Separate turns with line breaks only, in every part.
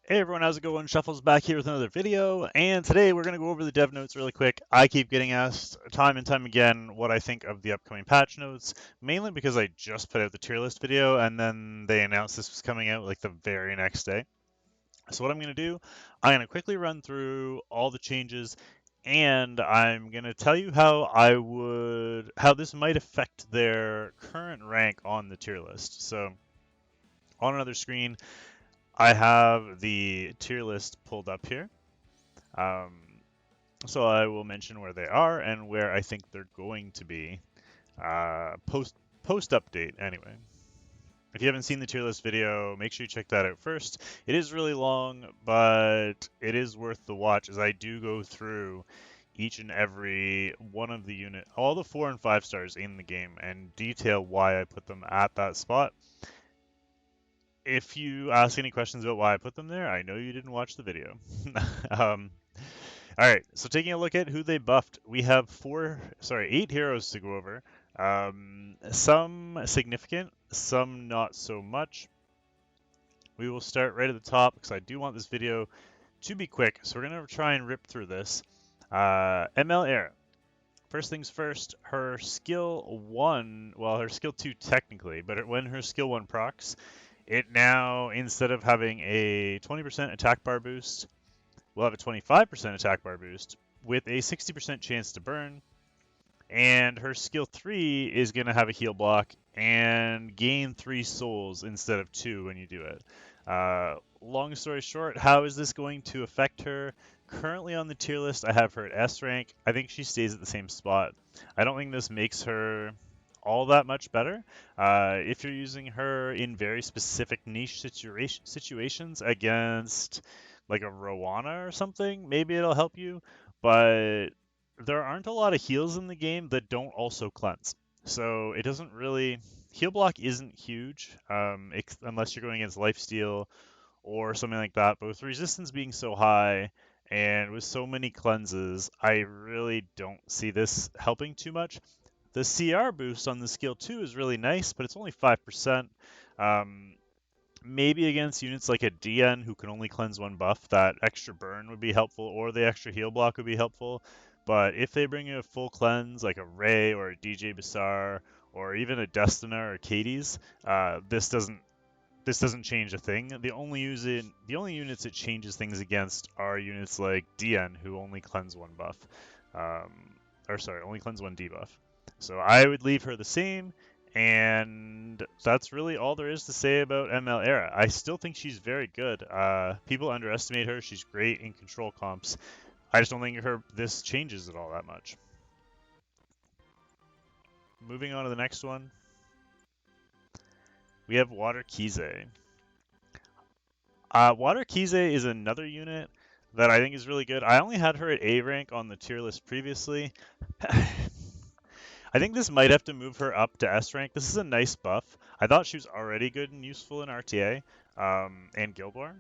Hey everyone, how's it going? Shuffle's back here with another video, and today we're going to go over the dev notes really quick. I keep getting asked time and time again what I think of the upcoming patch notes, mainly because I just put out the tier list video and then they announced this was coming out like the very next day. So what I'm going to do, I'm going to quickly run through all the changes and I'm going to tell you how this might affect their current rank on the tier list. So on another screen, I have the tier list pulled up here. Um, so I will mention where they are and where I think they're going to be post update anyway. If you haven't seen the tier list video, make sure you check that out first. It is really long, but it is worth the watch as I do go through each and every one of the unit, all the 4 and 5 stars in the game, and detail why I put them at that spot. If you ask any questions about why I put them there, I know you didn't watch the video. All right, so taking a look at who they buffed, we have 8 heroes to go over. Some significant, some not so much. We will start right at the top because I do want this video to be quick, so we're going to try and rip through this. ML Era. First things first, her skill 1, well, her skill 2 technically, but when her skill 1 procs, it now, instead of having a 20% attack bar boost, will have a 25% attack bar boost with a 60% chance to burn. And her skill 3 is going to have a heal block and gain 3 souls instead of 2 when you do it. Long story short, how is this going to affect her? Currently on the tier list, I have her at S rank. I think she stays at the same spot. I don't think this makes her all that much better. If you're using her in very specific niche situations against like a Rowana or something, maybe it'll help you, but there aren't a lot of heals in the game that don't also cleanse. So it doesn't really, heal block isn't huge unless you're going against lifesteal or something like that. But with resistance being so high and with so many cleanses, I really don't see this helping too much. The CR boost on the skill 2 is really nice, but it's only 5%. Maybe against units like a DN who can only cleanse 1 buff, that extra burn would be helpful, or the extra heal block would be helpful. But if they bring you a full cleanse like a Ray or a DJ Basar or even a Destina or Katie's, this doesn't change a thing. The only units it changes things against are units like DN who only cleanse 1 buff, only cleanse 1 debuff. So I would leave her the same, and that's really all there is to say about ML Era. I still think she's very good. People underestimate her. She's great in control comps. I just don't think this changes it all that much. Moving on to the next one, we have Water Kizer. Water Kizer is another unit that I think is really good. I only had her at A rank on the tier list previously. I think this might have to move her up to S rank. This is a nice buff. I thought she was already good and useful in RTA and Guild War.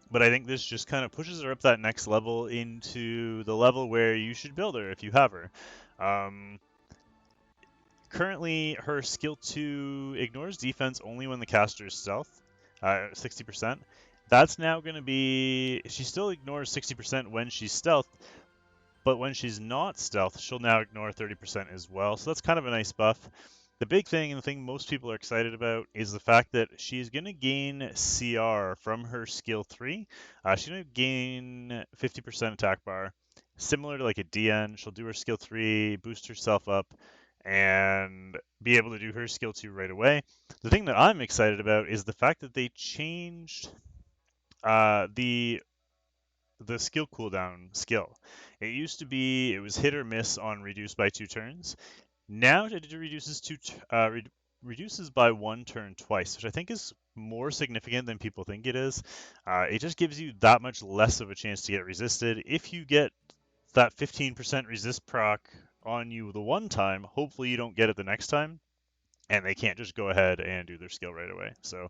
But I think this just kind of pushes her up that next level into the level where you should build her if you have her. Currently, her skill 2 ignores defense only when the caster is stealth, 60%. That's now going to be... She still ignores 60% when she's stealth, but when she's not stealth, she'll now ignore 30% as well. So that's kind of a nice buff. The big thing, and the thing most people are excited about, is the fact that she's going to gain CR from her skill 3. She's going to gain 50% attack bar. Similar to like a DN, she'll do her skill 3, boost herself up, and be able to do her skill 2 right away. The thing that I'm excited about is the fact that they changed the skill cooldown skill. It used to be it was hit or miss on reduce by 2 turns. Now it reduces by 1 turn twice, which I think is more significant than people think it is. It just gives you that much less of a chance to get resisted. If you get that 15% resist proc on you the one time, hopefully you don't get it the next time, and they can't just go ahead and do their skill right away. So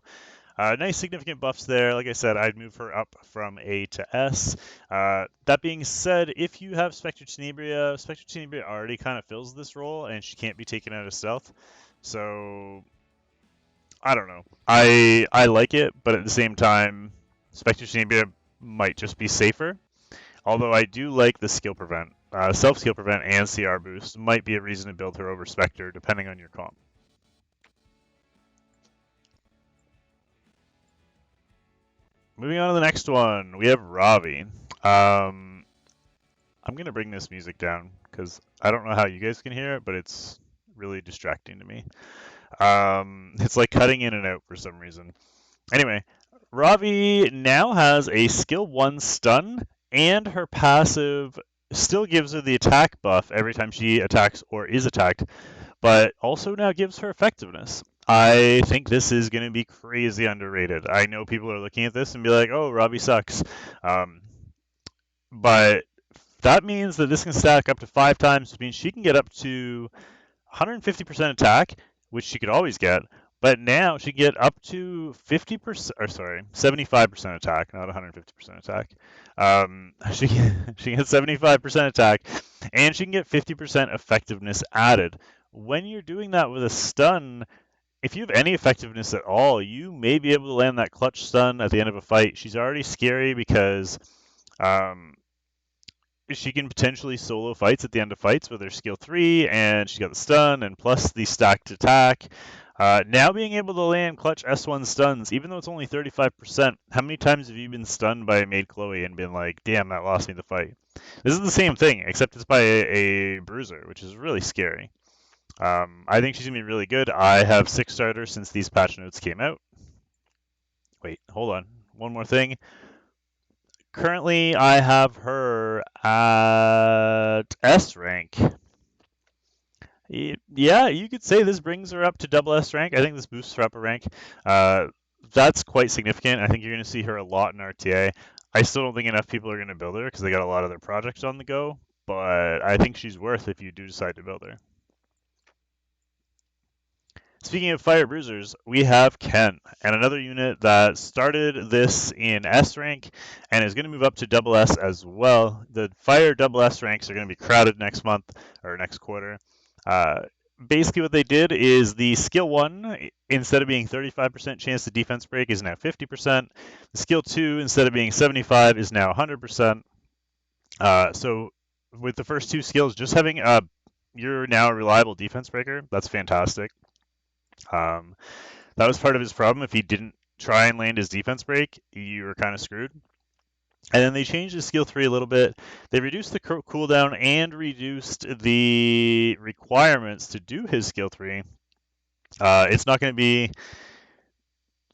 nice significant buffs there. Like I said, I'd move her up from A to S. That being said, if you have Spectre Tenebria already kind of fills this role, and she can't be taken out of stealth. So I don't know. I like it, but at the same time,
Spectre Champion might just be safer. Although I do like the skill prevent. Self skill prevent and CR boost might be a reason to build her over Spectre, depending on your comp. Moving on to the next one, we have Ravi. I'm gonna bring this music down because I don't know how you guys can hear it, but it's really distracting to me. It's like cutting in and out for some reason. Anyway, Ravi now has a skill 1 stun, and her passive still gives her the attack buff every time she attacks or is attacked, but also now gives her effectiveness. I think this is going to be crazy underrated. I know people are looking at this and be like, oh, Ravi sucks. Um, but that means that this can stack up to 5 times, which means she can get up to 150% attack, which she could always get, but now she can get up to 50%, or sorry, 75% attack, not 150% attack. She gets 75% attack, and she can get 50% effectiveness added. When you're doing that with a stun, if you have any effectiveness at all, you may be able to land that clutch stun at the end of a fight. She's already scary because um, she can potentially solo fights at the end of fights with her skill 3, and she's got the stun and plus the stacked attack. Now being able to land clutch S1 stuns, even though it's only 35%, how many times have you been stunned by a maid Chloe and been like, damn, that lost me the fight? This is the same thing, except it's by a bruiser, which is really scary. I think she's going to be really good. I have 6 starters since these patch notes came out. Wait, hold on. One more thing. Currently, I have her at S rank. Yeah, you could say this brings her up to double S rank. I think this boosts her up a rank. Uh, that's quite significant. I think you're going to see her a lot in RTA. I still don't think enough people are going to build her because they got a lot of their projects on the go, but I think she's worth if you do decide to build her. Speaking of fire bruisers, we have Ken, and another unit that started this in S rank and is going to move up to double S as well. The fire double S ranks are going to be crowded next month or next quarter. Uh, Basically, what they did is the skill 1, instead of being 35% chance to defense break, is now 50%. The skill 2, instead of being 75, is now 100%. So with the first 2 skills, just having you're now a reliable defense breaker, that's fantastic. Um, that was part of his problem. If he didn't try and land his defense break, you were kind of screwed. And then they changed his skill 3 a little bit. They reduced the cooldown and reduced the requirements to do his skill 3. It's not going to be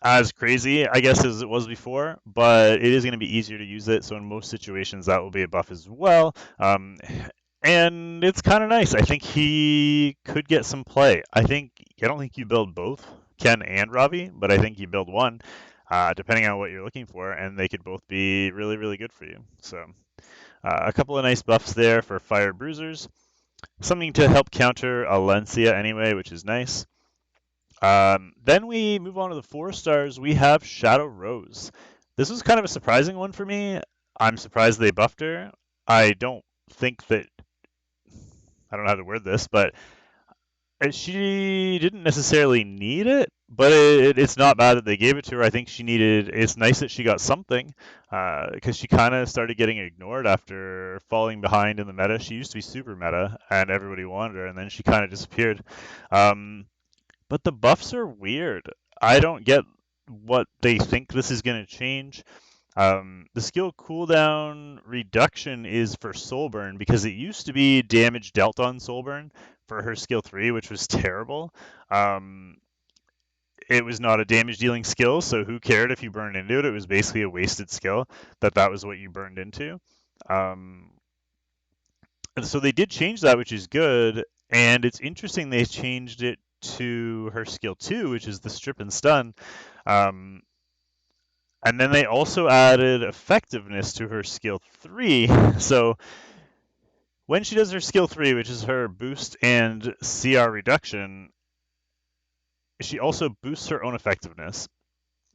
as crazy, I guess, as it was before, but it is going to be easier to use it. So in most situations, that will be a buff as well. And it's kind of nice. I think he could get some play. I don't think you build both Ken and Ravi, but I think you build one, depending on what you're looking for, and they could both be really, really good for you. So a couple of nice buffs there for Fire Bruisers. Something to help counter Alencia anyway, which is nice. Then we move on to the 4 stars. We have Shadow Rose. This was kind of a surprising one for me. I'm surprised they buffed her. I don't think that I don't know how to word this, but she didn't necessarily need it, but it's not bad that they gave it to her. I think she needed. It's nice that she got something, because she kind of started getting ignored after falling behind in the meta. She used to be super meta, and everybody wanted her, and then she kind of disappeared. But the buffs are weird. I don't get what they think this is going to change. The skill cooldown reduction is for Soulburn because it used to be damage dealt on Soulburn for her skill 3, which was terrible. It was not a damage dealing skill, so who cared if you burned into it? It was basically a wasted skill that was what you burned into. And so they did change that, which is good. And it's interesting they changed it to her skill 2, which is the strip and stun. And then they also added effectiveness to her skill 3. So when she does her skill 3, which is her boost and CR reduction, she also boosts her own effectiveness.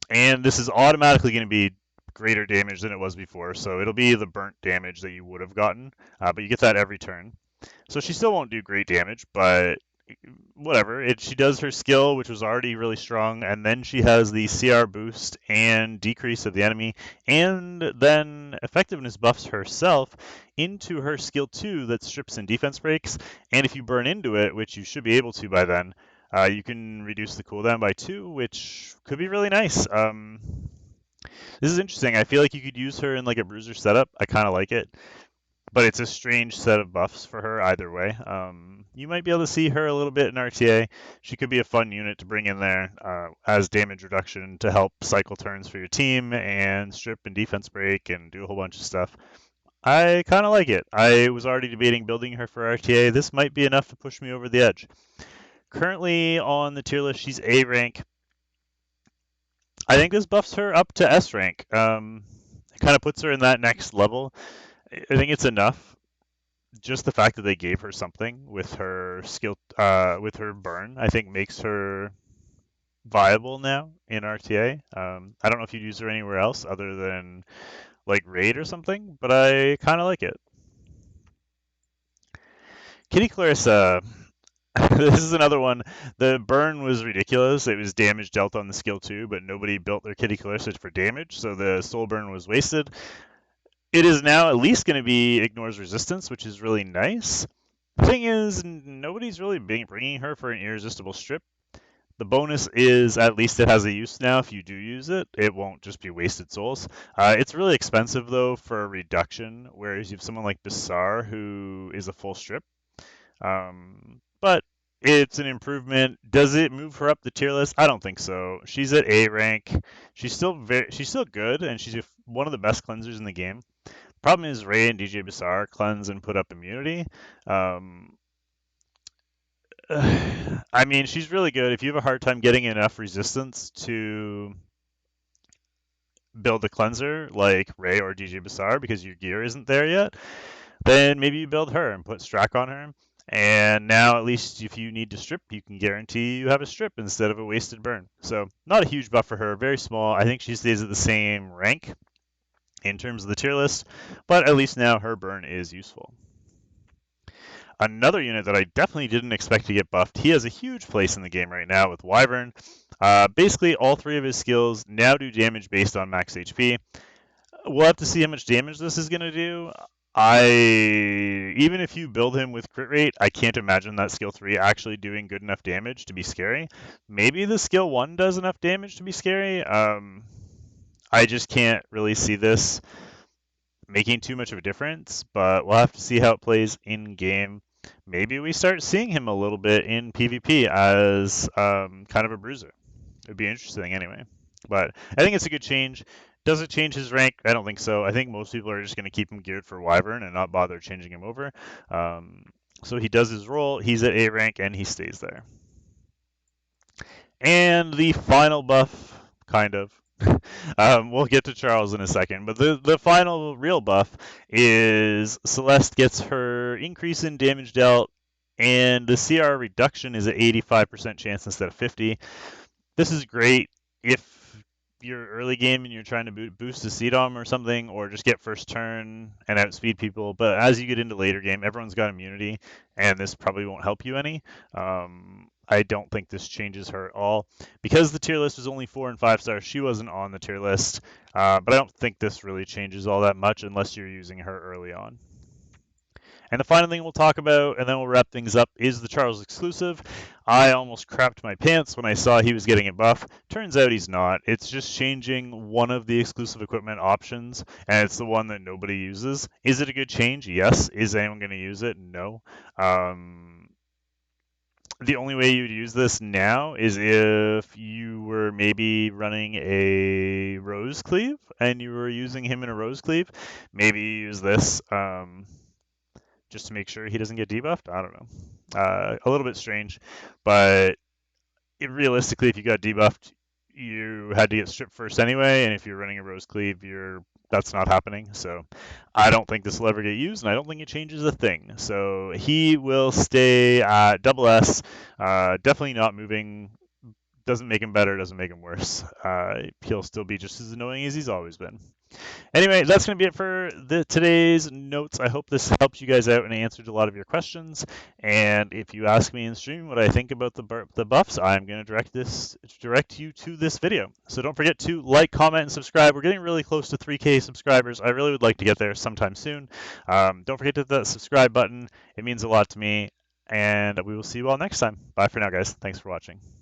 And this is automatically going to be greater damage than it was before. So it'll be the burnt damage that you would have gotten, but you get that every turn. So she still won't do great damage, but
whatever. She does her skill, which was already really strong, and then she has the CR boost and decrease of the enemy, and then effectiveness buffs herself into her skill 2 that strips and defense breaks. And if you burn into it, which you should be able to by then, you can reduce the cooldown by 2, which could be really nice. This is interesting. I feel like you could use her in like a bruiser setup. I kind of like it, but it's a strange set of buffs for her either way. You might be able to see her a little bit in RTA. She could be a fun unit to bring in there as damage reduction to help cycle turns for your team and strip and defense break and do a whole bunch of stuff. I kind of like it. I was already debating building her for RTA. This might be enough to push me over the edge. Currently on the tier list, she's A rank. I think this buffs her up to S rank. It kind of puts her in that next level. I think it's enough. Just the fact that they gave her something with her skill, with her burn, I think makes her viable now in RTA. I don't know if you'd use her anywhere else other than like raid or something, but I kind of like it. Kitty Clarissa. This is another one. The burn was ridiculous. It was damage dealt on the skill 2, but nobody built their Kitty Clarissa for damage, so the soul burn was wasted. It is now at least going to be ignores resistance, which is really nice. The thing is, nobody's really bringing her for an irresistible strip. The bonus is at least it has a use now if you do use it. It won't just be wasted souls. It's really expensive, though, for a reduction, whereas you have someone like Basar who is a full strip. But it's an improvement. Does it move her up the tier list? I don't think so. She's at A rank. She's still good, and she's one of the best cleansers in the game. Problem is Ray and DJ Basar cleanse and put up immunity. I mean, she's really good. If you have a hard time getting enough resistance to build a cleanser like Ray or DJ Basar because your gear isn't there yet, then maybe you build her and put Strack on her. And now, at least if you need to strip, you can guarantee you have a strip instead of a wasted burn. So, not a huge buff for her, very small. I think she stays at the same rank in terms of the tier list, but at least now her burn is useful. Another unit that I definitely didn't expect to get buffed. He has a huge place in the game right now with Wyvern. Basically, all 3 of his skills now do damage based on max HP. We'll have to see how much damage this is going to do. Even if you build him with crit rate, I can't imagine that skill 3 actually doing good enough damage to be scary. Maybe the skill 1 does enough damage to be scary. I just can't really see this making too much of a difference, but we'll have to see how it plays in game. Maybe we start seeing him a little bit in PvP as kind of a bruiser. It would be interesting anyway. But I think it's a good change. Does it change his rank? I don't think so. I think most people are just going to keep him geared for Wyvern and not bother changing him over. So he does his role. He's at A rank and he stays there. And the final buff, kind of. We'll get to Charles in a second, but the final real buff is Celeste gets her increase in damage dealt, and the CR reduction is at 85% chance instead of 50. This is great if you're early game and you're trying to boost a CDOM or something, or just get first turn and outspeed people. But as you get into later game, everyone's got immunity, and this probably won't help you any. I don't think this changes her at all. Because the tier list was only 4 and 5 stars, she wasn't on the tier list. But I don't think this really changes all that much unless you're using her early on. And the final thing we'll talk about, and then we'll wrap things up, is the Charles exclusive. I almost crapped my pants when I saw he was getting a buff. Turns out he's not. It's just changing one of the exclusive equipment options, and it's the one that nobody uses. Is it a good change? Yes. Is anyone going to use it? No. The only way you'd use this now is if you were maybe running a Rose Cleave and you were using him in a Rose Cleave. Maybe you use this just to make sure he doesn't get debuffed. I don't know. A little bit strange, but realistically, if you got debuffed, you had to get stripped first anyway, and if you're running a Rose Cleave, that's not happening. So I don't think this will ever get used, and I don't think it changes a thing. So he will stay at double S. Definitely not moving. Doesn't make him better, doesn't make him worse. He'll still be just as annoying as he's always been. Anyway, that's going to be it for today's notes. I hope this helped you guys out and answered a lot of your questions. And if you ask me in stream what I think about the buffs, I'm going to direct you to this video. So don't forget to like, comment, and subscribe. We're getting really close to 3K subscribers. I really would like to get there sometime soon. Don't forget to hit that subscribe button. It means a lot to me. And we will see you all next time. Bye for now, guys. Thanks for watching.